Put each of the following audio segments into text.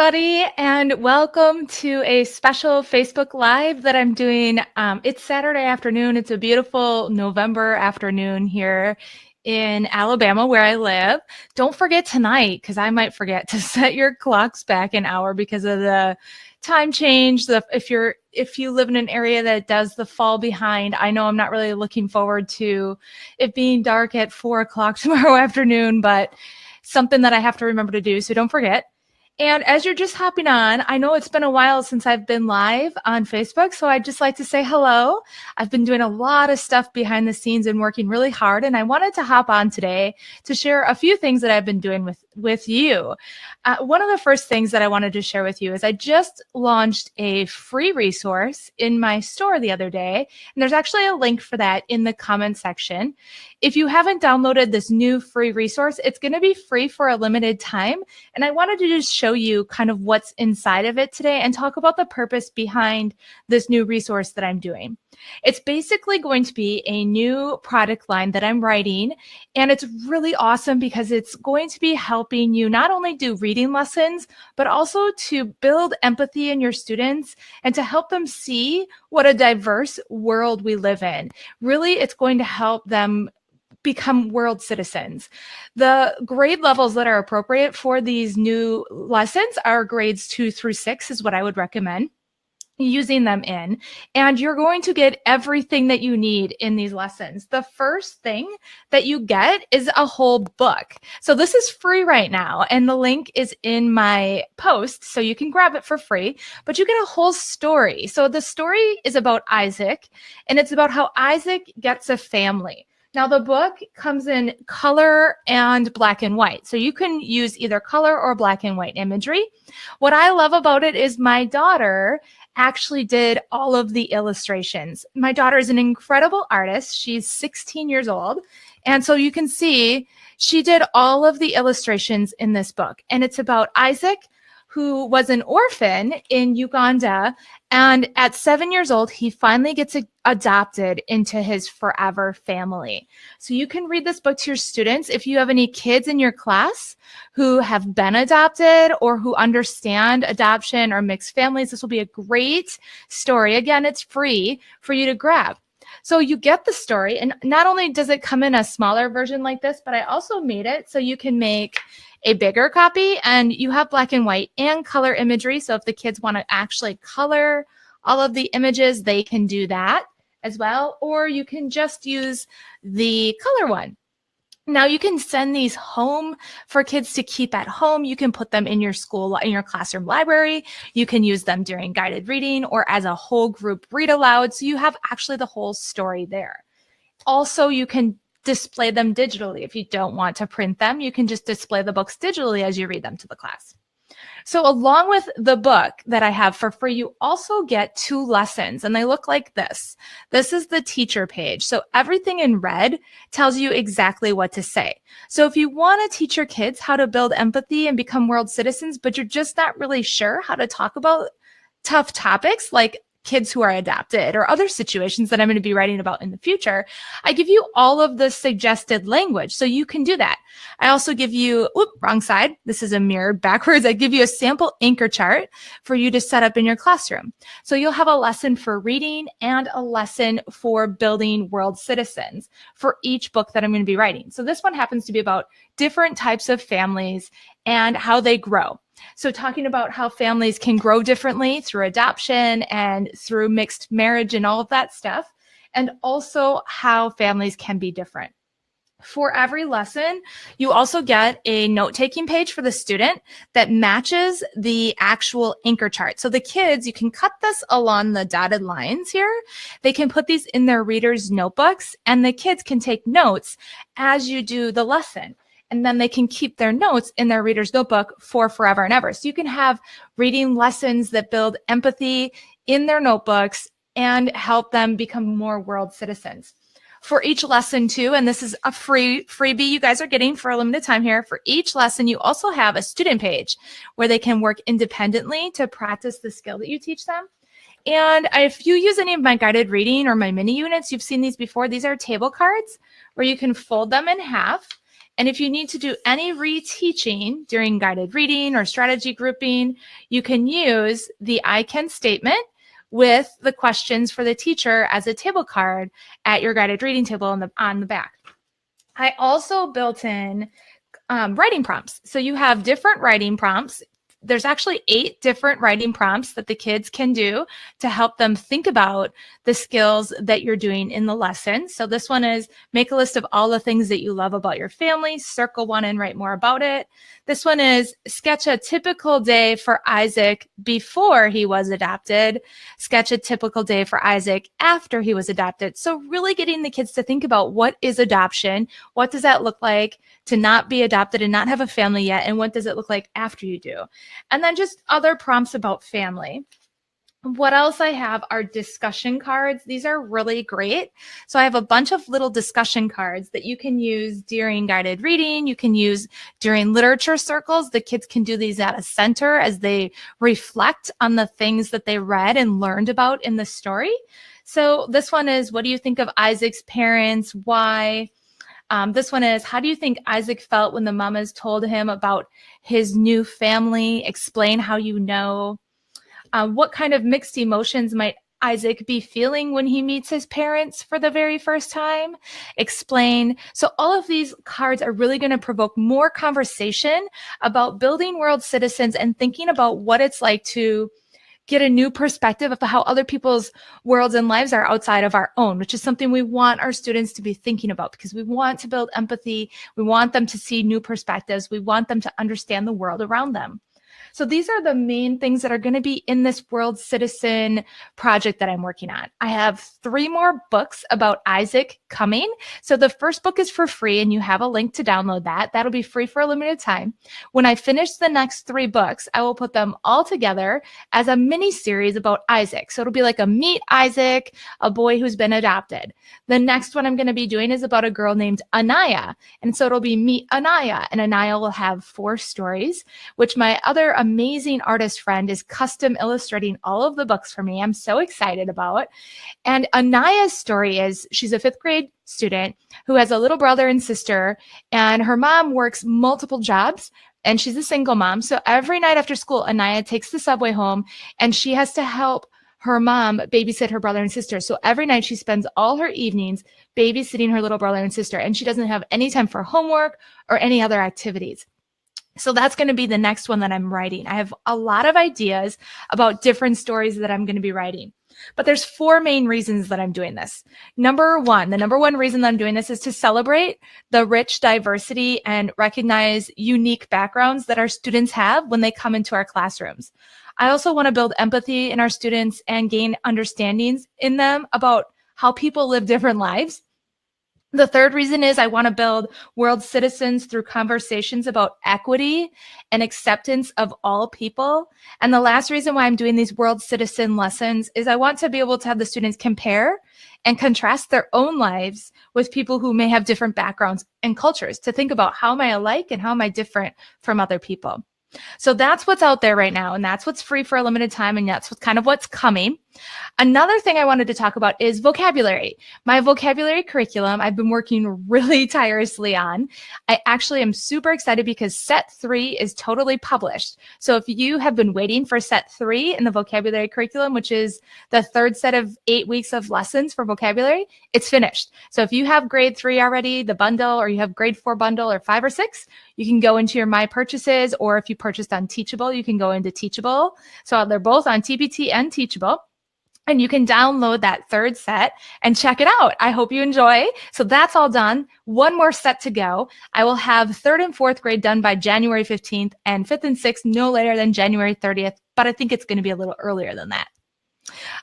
everybody, and welcome to a special Facebook Live that I'm doing. It's Saturday afternoon. It's a beautiful November afternoon here in Alabama where I live. Don't forget tonight, because I might forget, to set your clocks back an hour because of the time change. If you live in an area that does the fall behind, I know I'm not really looking forward to it being dark at 4 o'clock tomorrow afternoon, but something that I have to remember to do, so don't forget. And as you're just hopping on, I know it's been a while since I've been live on Facebook, so I'd just like to say hello. I've been doing a lot of stuff behind the scenes and working really hard, and I wanted to hop on today to share a few things that I've been doing with you. One of the first things that I wanted to share with you is I just launched a free resource in my store the other day, and there's actually a link for that in the comment section. If you haven't downloaded this new free resource, it's going to be free for a limited time. And I wanted to just show you kind of what's inside of it today and talk about the purpose behind this new resource that I'm doing. It's basically going to be a new product line that I'm writing, and it's really awesome because it's going to be helping you not only do reading lessons, but also to build empathy in your students and to help them see what a diverse world we live in. Really, it's going to help them become world citizens. The grade levels that are appropriate for these new lessons are grades 2 through 6 is what I would recommend using them in. And you're going to get everything that you need in these lessons. The first thing that you get is a whole book. So this is free right now, and the link is in my post, so you can grab it for free, but you get a whole story. So the story is about Isaac, and it's about how Isaac gets a family. Now, the book comes in color and black and white, so you can use either color or black and white imagery. What I love about it is my daughter actually did all of the illustrations. My daughter is an incredible artist. She's 16 years old, and so you can see she did all of the illustrations in this book, and it's about Isaac, who was an orphan in Uganda. And at 7 years old, he finally gets adopted into his forever family. So you can read this book to your students. If you have any kids in your class who have been adopted or who understand adoption or mixed families, this will be a great story. Again, it's free for you to grab. So you get the story, and not only does it come in a smaller version like this, but I also made it so you can make a bigger copy, and you have black and white and color imagery. So if the kids want to actually color all of the images, they can do that as well, or you can just use the color one. Now you can send these home for kids to keep at home. You can put them in your school, in your classroom library. You can use them during guided reading or as a whole group read aloud. So you have actually the whole story there. Also, you can display them digitally. If you don't want to print them, you can just display the books digitally as you read them to the class. So along with the book that I have for free, you also get 2 lessons, and they look like this. This is the teacher page. So everything in red tells you exactly what to say. So if you want to teach your kids how to build empathy and become world citizens, but you're just not really sure how to talk about tough topics like kids who are adopted or other situations that I'm going to be writing about in the future, I give you all of the suggested language so you can do that. I also give you, wrong side. This is a mirror backwards. I give you a sample anchor chart for you to set up in your classroom. So you'll have a lesson for reading and a lesson for building world citizens for each book that I'm going to be writing. So this one happens to be about different types of families and how they grow. So talking about how families can grow differently through adoption and through mixed marriage and all of that stuff, and also how families can be different. For every lesson, you also get a note-taking page for the student that matches the actual anchor chart. So the kids, you can cut this along the dotted lines here. They can put these in their readers' notebooks, and the kids can take notes as you do the lesson. And then they can keep their notes in their reader's notebook for forever and ever. So you can have reading lessons that build empathy in their notebooks and help them become more world citizens. For each lesson too, and this is a freebie you guys are getting for a limited time here, for each lesson you also have a student page where they can work independently to practice the skill that you teach them. And if you use any of my guided reading or my mini units, you've seen these before. These are table cards where you can fold them in half. And if you need to do any reteaching during guided reading or strategy grouping, you can use the I can statement with the questions for the teacher as a table card at your guided reading table on the back. I also built in writing prompts. So you have different writing prompts. There's actually 8 different writing prompts that the kids can do to help them think about the skills that you're doing in the lesson. So this one is make a list of all the things that you love about your family, circle one and write more about it. This one is sketch a typical day for Isaac before he was adopted, sketch a typical day for Isaac after he was adopted. So really getting the kids to think about what is adoption, what does that look like to not be adopted and not have a family yet, and what does it look like after you do? And then just other prompts about family. What else I have are discussion cards. These are really great. So I have a bunch of little discussion cards that you can use during guided reading. You can use during literature circles. The kids can do these at a center as they reflect on the things that they read and learned about in the story. So this one is, what do you think of Isaac's parents? Why? This one is, how do you think Isaac felt when the mamas told him about his new family? Explain how you know. What kind of mixed emotions might Isaac be feeling when he meets his parents for the very first time? Explain. So all of these cards are really going to provoke more conversation about building world citizens and thinking about what it's like to get a new perspective of how other people's worlds and lives are outside of our own, which is something we want our students to be thinking about because we want to build empathy. We want them to see new perspectives. We want them to understand the world around them. So these are the main things that are going to be in this World Citizen project that I'm working on. I have 3 more books about Isaac coming. So the first book is for free and you have a link to download that. That'll be free for a limited time. When I finish the next 3 books, I will put them all together as a mini series about Isaac. So it'll be like a Meet Isaac, a boy who's been adopted. The next one I'm going to be doing is about a girl named Anaya. And so it'll be Meet Anaya. And Anaya will have 4 stories, which my other amazing artist friend is custom illustrating all of the books for me. I'm so excited about. And Anaya's story is she's a 5th grade student who has a little brother and sister, and her mom works multiple jobs. And she's a single mom. So every night after school, Anaya takes the subway home and she has to help her mom babysit her brother and sister. So every night she spends all her evenings babysitting her little brother and sister, and she doesn't have any time for homework or any other activities. So that's going to be the next one that I'm writing. I have a lot of ideas about different stories that I'm going to be writing. But there's 4 main reasons that I'm doing this. The number one reason that I'm doing this is to celebrate the rich diversity and recognize unique backgrounds that our students have when they come into our classrooms. I also want to build empathy in our students and gain understandings in them about how people live different lives. The third reason is I want to build world citizens through conversations about equity and acceptance of all people. And the last reason why I'm doing these world citizen lessons is I want to be able to have the students compare and contrast their own lives with people who may have different backgrounds and cultures to think about how am I alike and how am I different from other people. So that's what's out there right now, and that's what's free for a limited time, and that's kind of what's coming. Another thing I wanted to talk about is vocabulary. My vocabulary curriculum, I've been working really tirelessly on. I actually am super excited because set 3 is totally published. So if you have been waiting for set 3 in the vocabulary curriculum, which is the 3rd set of 8 weeks of lessons for vocabulary, it's finished. So if you have grade 3 already, the bundle, or you have grade 4 bundle or 5 or 6, you can go into your My Purchases, or if you purchased on Teachable, you can go into Teachable. So they're both on TPT and Teachable. And you can download that 3rd set and check it out. I hope you enjoy. So that's all done. 1 more set to go. I will have 3rd and 4th grade done by January 15th and 5th and 6th no later than January 30th. But I think it's going to be a little earlier than that.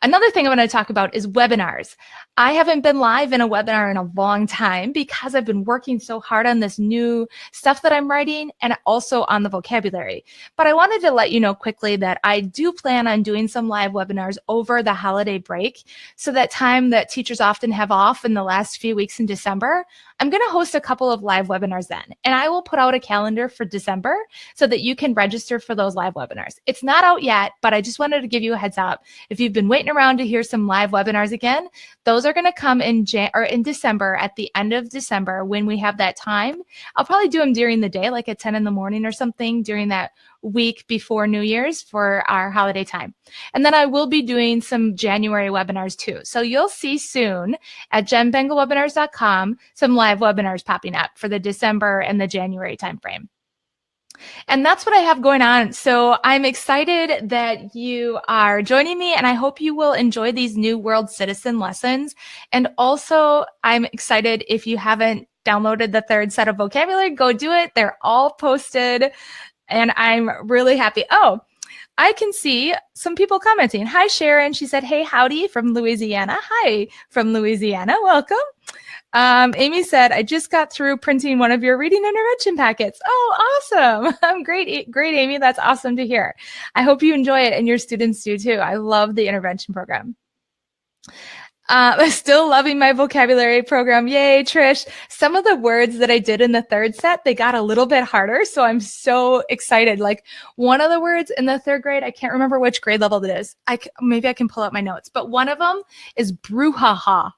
Another thing I want to talk about is webinars. I haven't been live in a webinar in a long time because I've been working so hard on this new stuff that I'm writing and also on the vocabulary. But I wanted to let you know quickly that I do plan on doing some live webinars over the holiday break. So that time that teachers often have off in the last few weeks in December, I'm going to host a couple of live webinars then. And I will put out a calendar for December so that you can register for those live webinars. It's not out yet, but I just wanted to give you a heads up. If you've been been waiting around to hear some live webinars again, those are going to come in December, at the end of December, when we have that time. I'll probably do them during the day, like at 10 in the morning or something during that week before New Year's for our holiday time. And then I will be doing some January webinars too. So you'll see soon at jenbengalwebinars.com some live webinars popping up for the December and the January timeframe. And that's what I have going on. So I'm excited that you are joining me, and I hope you will enjoy these new world citizen lessons. And also, I'm excited if you haven't downloaded the third set of vocabulary, go do it. They're all posted, and I'm really happy. Oh, I can see some people commenting. Hi, Sharon. She said, hey, howdy from Louisiana. Hi from Louisiana. Welcome. Amy said, I just got through printing one of your reading intervention packets. Oh, awesome. Great, Amy. That's awesome to hear. I hope you enjoy it and your students do too. I love the intervention program. Still loving my vocabulary program. Yay, Trish. Some of the words that I did in the third set, they got a little bit harder. So I'm so excited. Like one of the words in the third grade, I can't remember which grade level it is. Maybe I can pull up my notes, but one of them is brouhaha.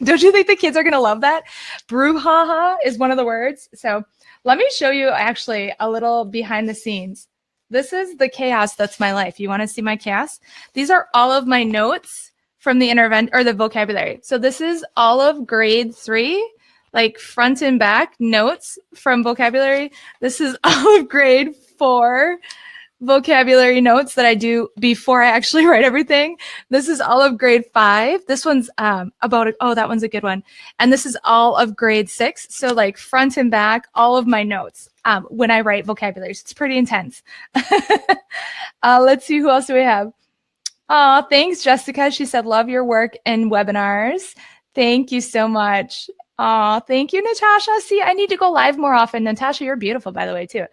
Don't you think the kids are going to love that? Brouhaha is one of the words. So let me show you actually a little behind the scenes. This is the chaos that's my life. You want to see my chaos? These are all of my notes from the the vocabulary. So this is all of grade 3, like front and back notes from vocabulary. This is all of grade 4 vocabulary notes that I do before I actually write everything. This is all of grade 5. This one's that one's a good one. And this is all of grade 6. So like front and back, all of my notes when I write vocabulary. So it's pretty intense. Let's see, who else do we have? Oh, thanks, Jessica. She said, love your work and webinars. Thank you so much. Oh, thank you, Natasha. See, I need to go live more often. Natasha, you're beautiful, by the way, too.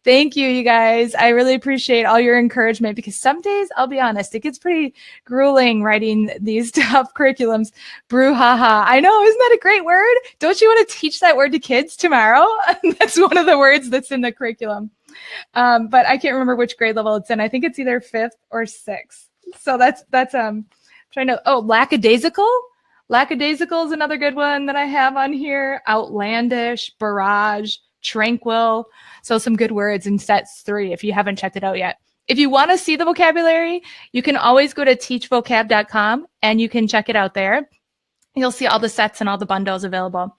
Thank you, you guys. I really appreciate all your encouragement because some days, I'll be honest, it gets pretty grueling writing these tough curriculums. Brouhaha. I know, isn't that a great word? Don't you want to teach that word to kids tomorrow? That's one of the words that's in the curriculum. But I can't remember which grade level it's in. I think it's either 5th or 6th. So that's trying to, lackadaisical. Lackadaisical is another good one that I have on here. Outlandish, barrage, tranquil. So some good words in sets 3 if you haven't checked it out yet. If you want to see the vocabulary, you can always go to teachvocab.com and you can check it out there. You'll see all the sets and all the bundles available.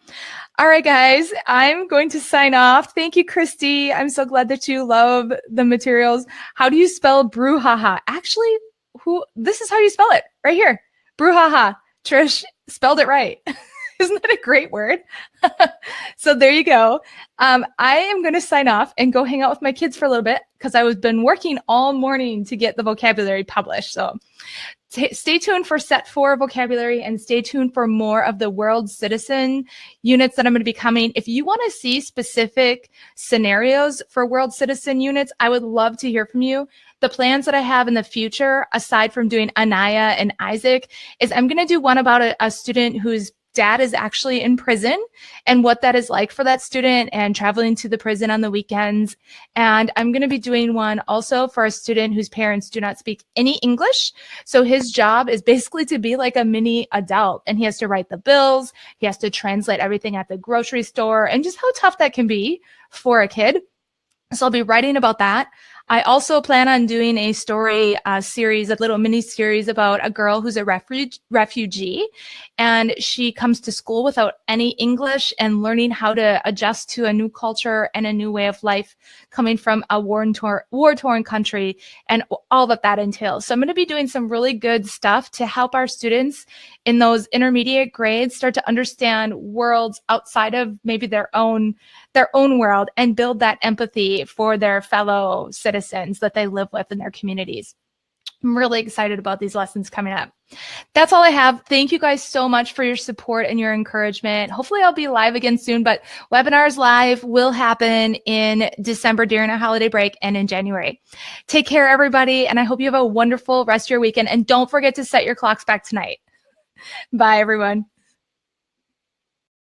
All right, guys, I'm going to sign off. Thank you, Christy. I'm so glad that you love the materials. How do you spell brouhaha? Actually, this is how you spell it right here. Brouhaha. Trish spelled it right. Isn't that a great word? So there you go. I am going to sign off and go hang out with my kids for a little bit because I've been working all morning to get the vocabulary published. So stay tuned for set 4 vocabulary and stay tuned for more of the world citizen units that I'm going to be coming. If you want to see specific scenarios for world citizen units, I would love to hear from you. The plans that I have in the future, aside from doing Anaya and Isaac, is I'm going to do one about a student whose dad is actually in prison and what that is like for that student and traveling to the prison on the weekends. And I'm going to be doing one also for a student whose parents do not speak any English. So his job is basically to be like a mini adult, and he has to write the bills. He has to translate everything at the grocery store and just how tough that can be for a kid. So I'll be writing about that. I also plan on doing a story series, a little mini series about a girl who's a refugee, and she comes to school without any English and learning how to adjust to a new culture and a new way of life coming from a war-torn country and all that entails. So I'm going to be doing some really good stuff to help our students in those intermediate grades start to understand worlds outside of maybe their own world and build that empathy for their fellow citizens that they live with in their communities. I'm really excited about these lessons coming up. That's all I have. Thank you guys so much for your support and your encouragement. Hopefully I'll be live again soon, but webinars live will happen in December during our holiday break and in January. Take care, everybody, and I hope you have a wonderful rest of your weekend. And don't forget to set your clocks back tonight. Bye, everyone.